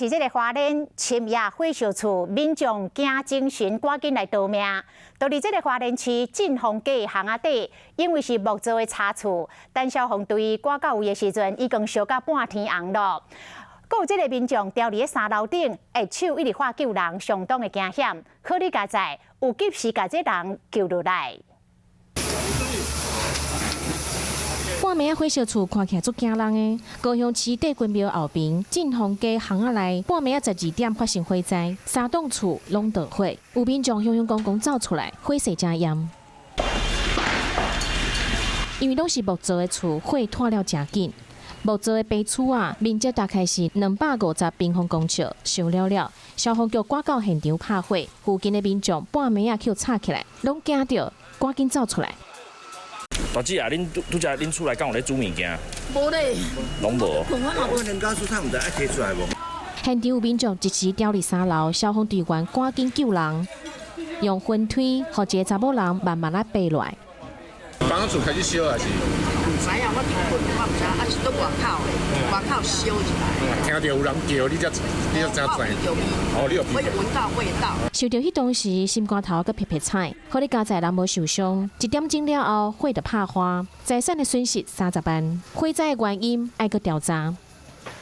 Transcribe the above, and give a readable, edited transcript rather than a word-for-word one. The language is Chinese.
是这个花莲深夜火烧厝，民众惊精神，赶紧来逃命。就伫这个花莲市晋丰街巷仔底，因为是木造的柴厝，等消防队赶到位的时阵，已经烧到半天红了。还有这个民众吊伫3楼顶，手一直喊救人，相当的惊险。可你家在有及时把这人救落来。 半暝火烧厝看起来足惊人的。高雄市帝君庙后边晋丰街巷仔内，半暝12点发生火灾，3栋厝拢着火，有民众雄雄公公走出来，火势真严。因为拢是木造的厝，火拖了真紧。木造的白厝啊，面积大概是250平方公尺，烧了。消防局赶到现场拍火，附近的民众半暝去吵起来，拢惊到，赶紧走出来。 大姐啊，恁拄则恁厝内敢有咧煮物件？无咧，拢无。我连家属他毋知爱摕出来无？现场有民众一时掉入3楼，消防队员赶紧救人，用分推，互一个查某人慢慢爬落来。房厝开始烧还是？唔知啊，我我唔知，啊是伫外口的，外口烧起来。听到有人叫，你才知。哦，你有我闻到味道。受到迄当时心肝头佮撇菜，好你家在人无受伤。1点钟了后，火就拍花，财产的损失30万，火灾的原因爱搁调查。